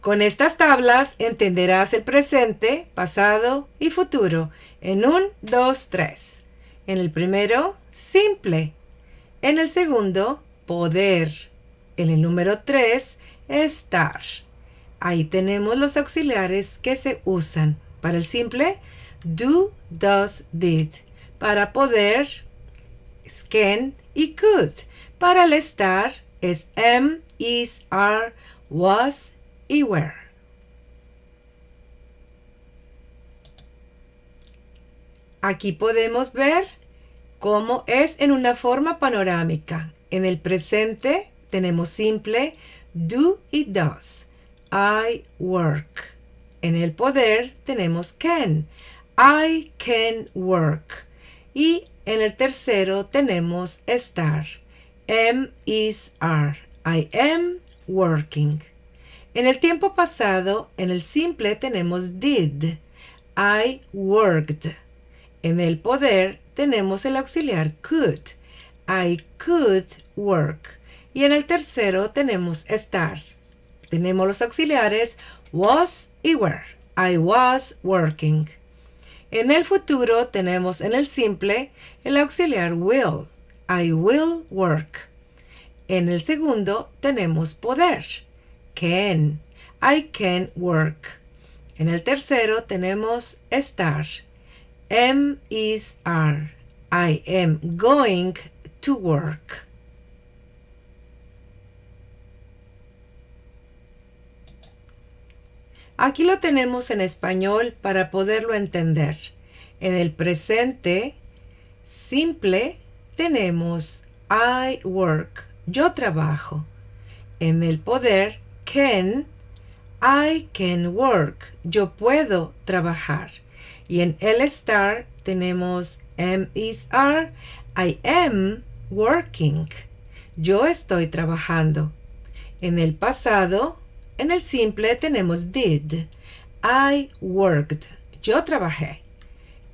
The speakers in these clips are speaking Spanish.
Con estas tablas entenderás el presente, pasado y futuro en 1, 2, 3. En el primero, simple. En el segundo, poder. En el número 3, estar. Ahí tenemos los auxiliares que se usan. Para el simple, do, does, did. Para poder, es can y could. Para el estar, es am, is, are, was y were. Aquí podemos ver cómo es en una forma panorámica. En el presente tenemos simple do y does. I work. En el poder tenemos can. I can work. Y en el tercero tenemos estar. Am, is, are. I am working. En el tiempo pasado, en el simple tenemos did. I worked. En el poder tenemos el auxiliar could. I could work. Y en el tercero tenemos estar. Tenemos los auxiliares was y were. I was working. En el futuro tenemos en el simple el auxiliar will. I will work. En el segundo tenemos poder. Can. I can work. En el tercero tenemos estar. Am, is, are. I am going to work. Aquí lo tenemos en español para poderlo entender. En el presente simple tenemos I work. Yo trabajo. En el poder can. I can work. Yo puedo trabajar. Y en el estar tenemos am, is, are. I am working. Yo estoy trabajando. En el pasado, en el simple tenemos did. I worked. Yo trabajé.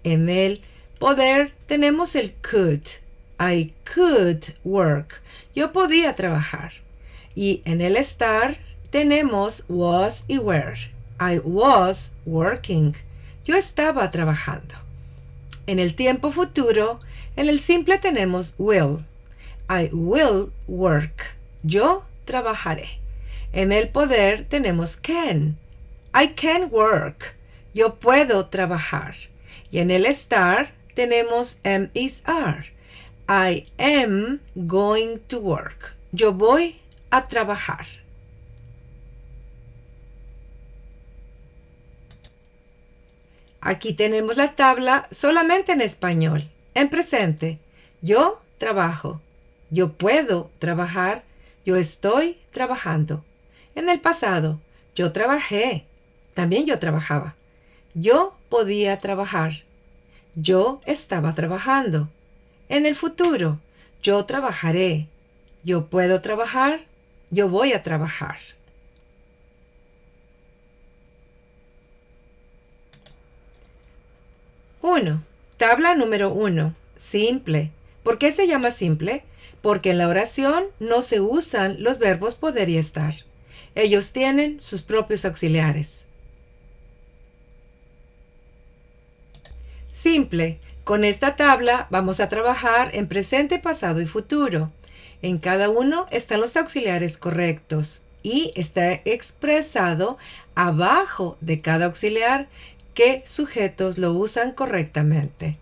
En el poder tenemos el could. I could work. Yo podía trabajar. Y en el estar tenemos was y were. I was working. Yo estaba trabajando. En el tiempo futuro, en el simple tenemos will. I will work. Yo trabajaré. En el poder tenemos can. I can work. Yo puedo trabajar. Y en el estar tenemos am, is, are. I am going to work. Yo voy a trabajar. Aquí tenemos la tabla solamente en español. En presente, yo trabajo. Yo puedo trabajar. Yo estoy trabajando. En el pasado, yo trabajé. También yo trabajaba. Yo podía trabajar. Yo estaba trabajando. En el futuro, yo trabajaré. Yo puedo trabajar. Yo voy a trabajar. 1. Tabla número 1. Simple. ¿Por qué se llama simple? Porque en la oración no se usan los verbos poder y estar. Ellos tienen sus propios auxiliares. Simple. Con esta tabla vamos a trabajar en presente, pasado y futuro. En cada uno están los auxiliares correctos y está expresado abajo de cada auxiliar qué sujetos lo usan correctamente.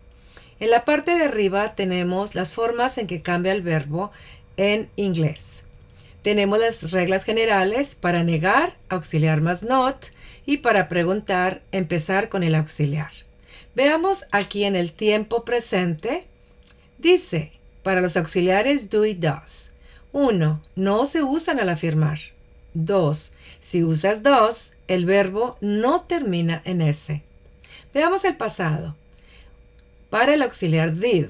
En la parte de arriba tenemos las formas en que cambia el verbo en inglés. Tenemos las reglas generales para negar, auxiliar más not, y para preguntar, empezar con el auxiliar. Veamos aquí en el tiempo presente. Dice, para los auxiliares do y does. 1. No se usan al afirmar. 2. Si usas does, el verbo no termina en S. Veamos el pasado. Para el auxiliar did.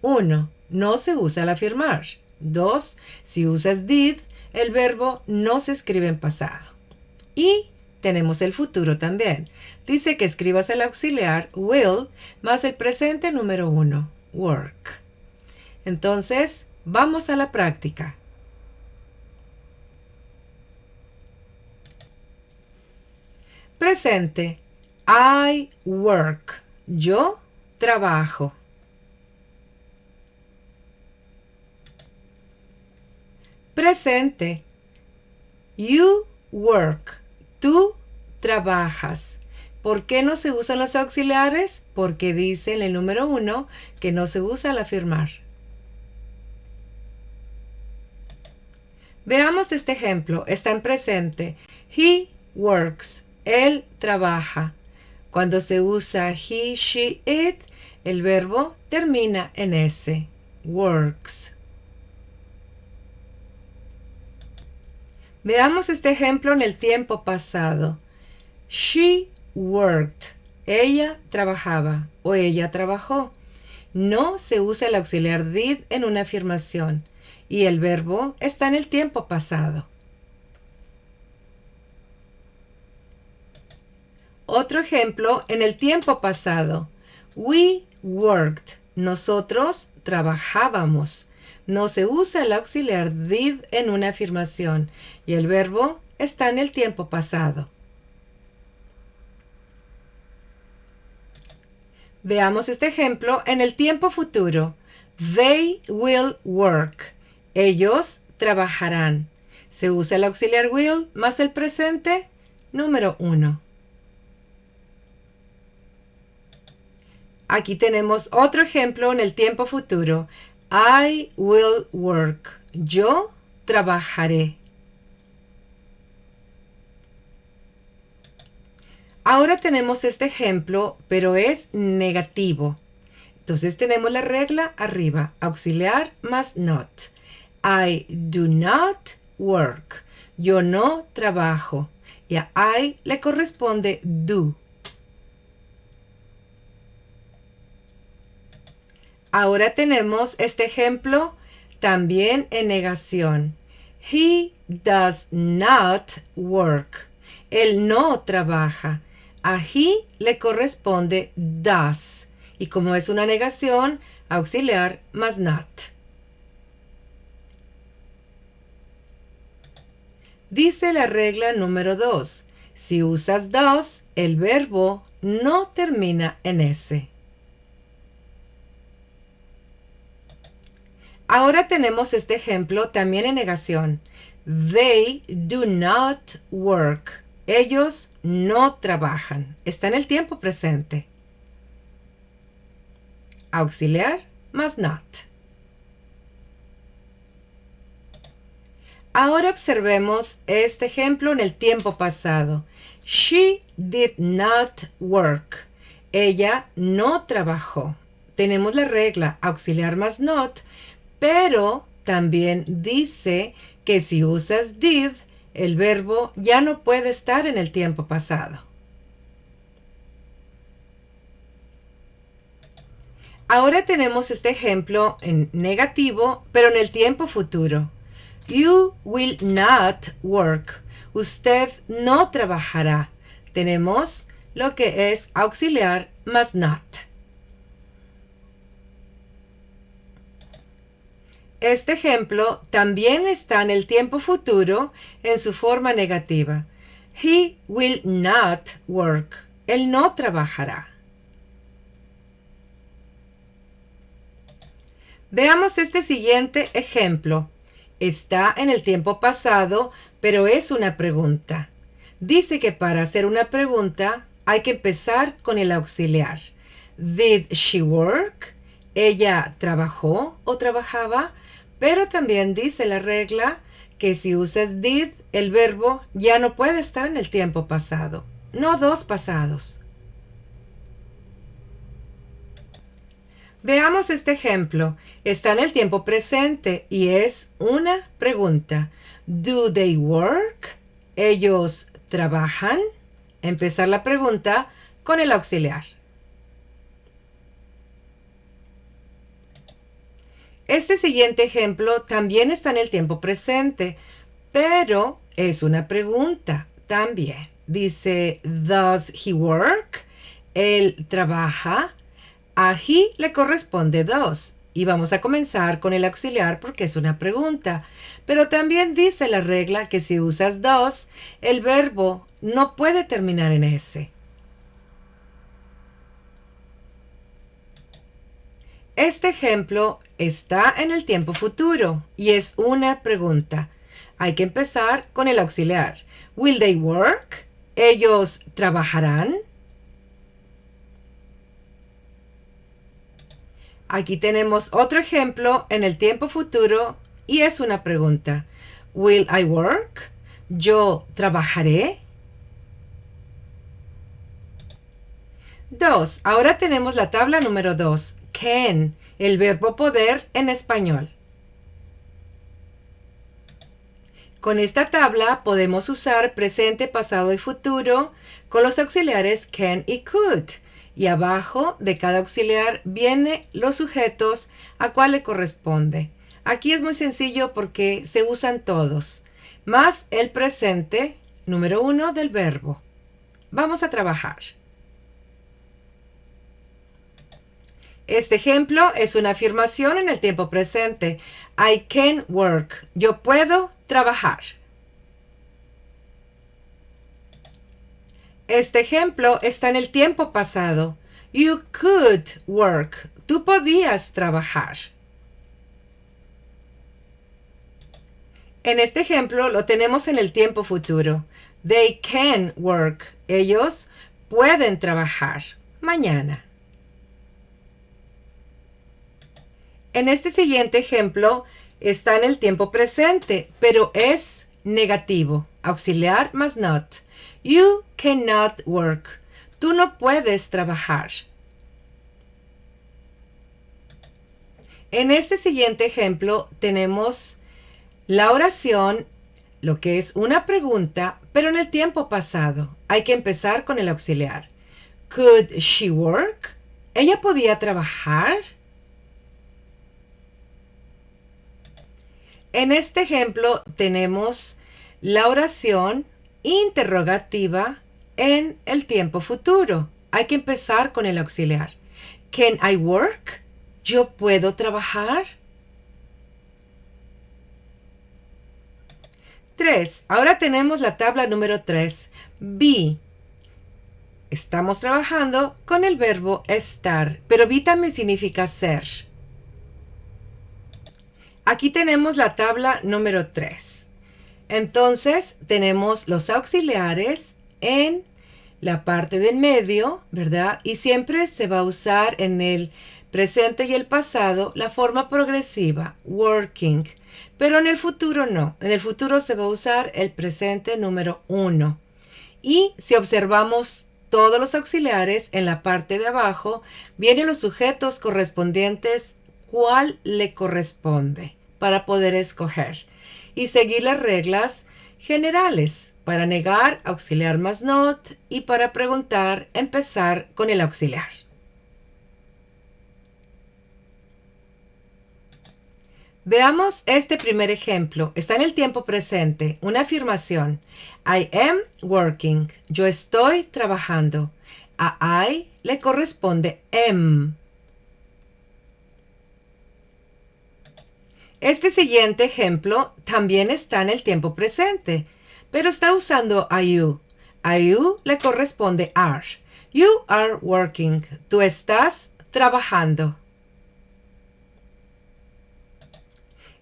1. No se usa al afirmar. 2. Si usas did, el verbo no se escribe en pasado. Y tenemos el futuro también. Dice que escribas el auxiliar will más el presente número 1, work. Entonces, vamos a la práctica. Presente. I work. Yo trabajo. Presente. You work. Tú trabajas. ¿Por qué no se usan los auxiliares? Porque dice en el número 1 que no se usa al afirmar. Veamos este ejemplo. Está en presente. He works. Él trabaja. Cuando se usa he, she, it, el verbo termina en S. Works. Veamos este ejemplo en el tiempo pasado. She worked. Ella trabajaba o ella trabajó. No se usa el auxiliar did en una afirmación y el verbo está en el tiempo pasado. Otro ejemplo en el tiempo pasado. We worked. Nosotros trabajábamos. No se usa el auxiliar did en una afirmación y el verbo está en el tiempo pasado. Veamos este ejemplo en el tiempo futuro. They will work. Ellos trabajarán. Se usa el auxiliar will más el presente número 1. Aquí tenemos otro ejemplo en el tiempo futuro. I will work. Yo trabajaré. Ahora tenemos este ejemplo, pero es negativo. Entonces tenemos la regla arriba, auxiliar más not. I do not work. Yo no trabajo. Y a I le corresponde do. Ahora tenemos este ejemplo también en negación. He does not work. Él no trabaja. A he le corresponde does. Y como es una negación, auxiliar más not. Dice la regla número 2. Si usas does, el verbo no termina en S. Ahora tenemos este ejemplo también en negación. They do not work. Ellos no trabajan. Está en el tiempo presente. Auxiliar más not. Ahora observemos este ejemplo en el tiempo pasado. She did not work. Ella no trabajó. Tenemos la regla auxiliar más not, pero también dice que si usas did, el verbo ya no puede estar en el tiempo pasado. Ahora tenemos este ejemplo en negativo, pero en el tiempo futuro. You will not work. Usted no trabajará. Tenemos lo que es auxiliar más not. Este ejemplo también está en el tiempo futuro en su forma negativa. He will not work. Él no trabajará. Veamos este siguiente ejemplo. Está en el tiempo pasado, pero es una pregunta. Dice que para hacer una pregunta hay que empezar con el auxiliar. Did she work? ¿Ella trabajó o trabajaba? Pero también dice la regla que si usas did, el verbo ya no puede estar en el tiempo pasado, no dos pasados. Veamos este ejemplo. Está en el tiempo presente y es una pregunta. Do they work? ¿Ellos trabajan? Empezar la pregunta con el auxiliar. Este siguiente ejemplo también está en el tiempo presente, pero es una pregunta también. Dice, does he work? ¿Él trabaja? A he le corresponde does. Y vamos a comenzar con el auxiliar porque es una pregunta. Pero también dice la regla que si usas does, el verbo no puede terminar en S. Este ejemplo está en el tiempo futuro y es una pregunta. Hay que empezar con el auxiliar. Will they work? ¿Ellos trabajarán? Aquí tenemos otro ejemplo en el tiempo futuro y es una pregunta. Will I work? ¿Yo trabajaré? 2. Ahora tenemos la tabla número 2. Can, el verbo poder en español. Con esta tabla podemos usar presente, pasado y futuro con los auxiliares can y could. Y abajo de cada auxiliar vienen los sujetos a cuál le corresponde. Aquí es muy sencillo porque se usan todos, más el presente número 1 del verbo. Vamos a trabajar. Este ejemplo es una afirmación en el tiempo presente. I can work. Yo puedo trabajar. Este ejemplo está en el tiempo pasado. You could work. Tú podías trabajar. En este ejemplo lo tenemos en el tiempo futuro. They can work. Ellos pueden trabajar mañana. En este siguiente ejemplo está en el tiempo presente, pero es negativo. Auxiliar más not. You cannot work. Tú no puedes trabajar. En este siguiente ejemplo tenemos la oración, lo que es una pregunta, pero en el tiempo pasado. Hay que empezar con el auxiliar. Could she work? ¿Ella podía trabajar? En este ejemplo tenemos la oración interrogativa en el tiempo futuro. Hay que empezar con el auxiliar. Can I work? ¿Yo puedo trabajar? 3. Ahora tenemos la tabla número 3. Be. Estamos trabajando con el verbo estar, pero be también significa ser. Aquí tenemos la tabla número 3. Entonces tenemos los auxiliares en la parte del medio, ¿verdad? Y siempre se va a usar en el presente y el pasado la forma progresiva, working. Pero en el futuro no. En el futuro se va a usar el presente número 1. Y si observamos todos los auxiliares en la parte de abajo, vienen los sujetos correspondientes, cuál le corresponde para poder escoger y seguir las reglas generales. Para negar, auxiliar más not, y para preguntar, empezar con el auxiliar. Veamos este primer ejemplo. Está en el tiempo presente, una afirmación. I am working. Yo estoy trabajando. A I le corresponde am. Este siguiente ejemplo también está en el tiempo presente, pero está usando a you. A you le corresponde are. You are working. Tú estás trabajando.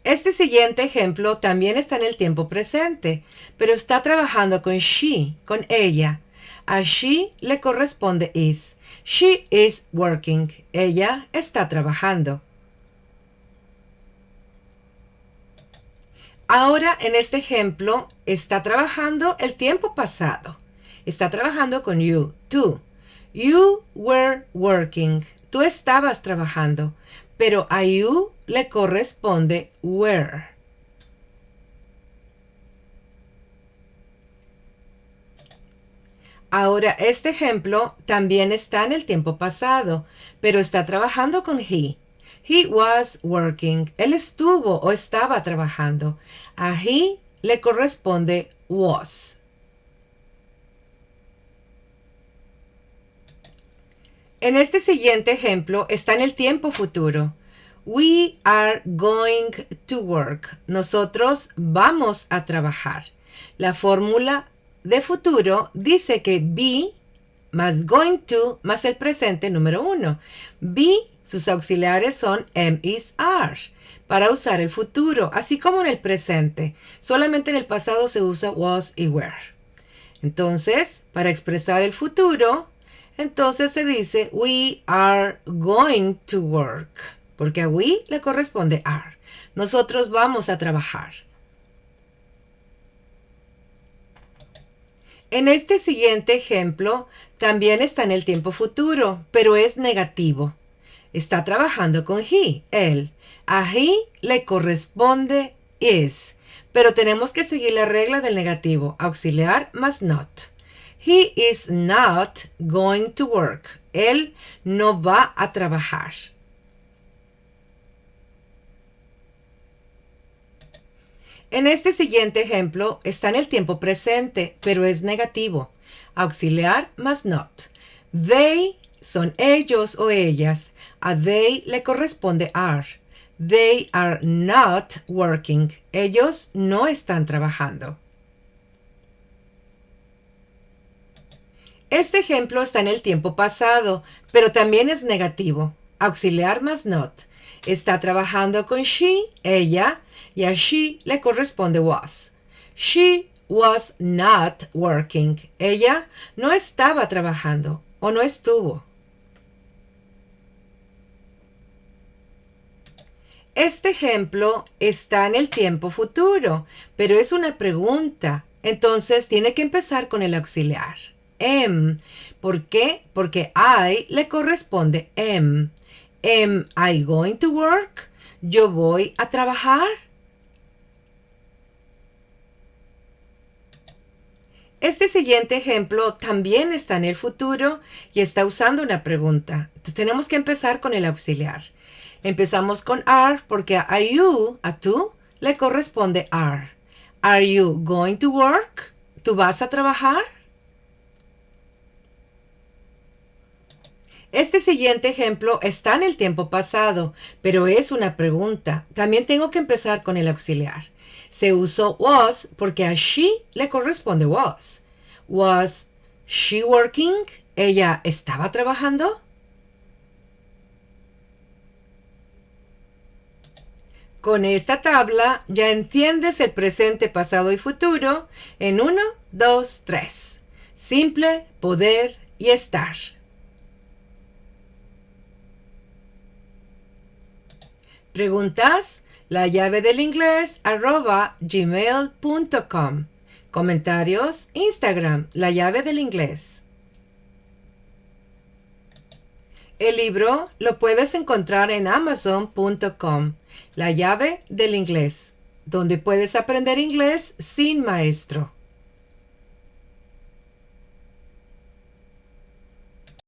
Este siguiente ejemplo también está en el tiempo presente, pero está trabajando con she, con ella. A she le corresponde is. She is working. Ella está trabajando. Ahora, en este ejemplo, está trabajando el tiempo pasado. Está trabajando con you, tú. You were working. Tú estabas trabajando. Pero a you le corresponde were. Ahora, este ejemplo también está en el tiempo pasado, pero está trabajando con he. He was working. Él estuvo o estaba trabajando. A he le corresponde was. En este siguiente ejemplo está en el tiempo futuro. We are going to work. Nosotros vamos a trabajar. La fórmula de futuro dice que be más going to más el presente número 1. Be, sus auxiliares son am, is, are para usar el futuro, así como en el presente. Solamente en el pasado se usa was y were. Entonces, para expresar el futuro, entonces se dice we are going to work, porque a we le corresponde are. Nosotros vamos a trabajar. En este siguiente ejemplo, también está en el tiempo futuro, pero es negativo. Está trabajando con he, él. A he le corresponde is, pero tenemos que seguir la regla del negativo, auxiliar más not. He is not going to work. Él no va a trabajar. En este siguiente ejemplo está en el tiempo presente, pero es negativo. Auxiliar más not. They son ellos o ellas. A they le corresponde are. They are not working. Ellos no están trabajando. Este ejemplo está en el tiempo pasado, pero también es negativo. Auxiliar más not. Está trabajando con she, ella, y a she le corresponde was. She was not working. Ella no estaba trabajando o no estuvo. Este ejemplo está en el tiempo futuro, pero es una pregunta. Entonces tiene que empezar con el auxiliar. Am. ¿Por qué? Porque I le corresponde am. Am I going to work? ¿Yo voy a trabajar? Este siguiente ejemplo también está en el futuro y está usando una pregunta. Entonces tenemos que empezar con el auxiliar. Empezamos con are porque a you, a tú, le corresponde are. Are you going to work? ¿Tú vas a trabajar? Este siguiente ejemplo está en el tiempo pasado, pero es una pregunta. También tengo que empezar con el auxiliar. Se usó was porque a she le corresponde was. Was she working? ¿Ella estaba trabajando? Con esta tabla ya entiendes el presente, pasado y futuro en 1, 2, 3. Simple, poder y estar. Preguntas, la llave del inglés @gmail.com. Comentarios, Instagram, la llave del inglés. El libro lo puedes encontrar en amazon.com, la llave del inglés, donde puedes aprender inglés sin maestro.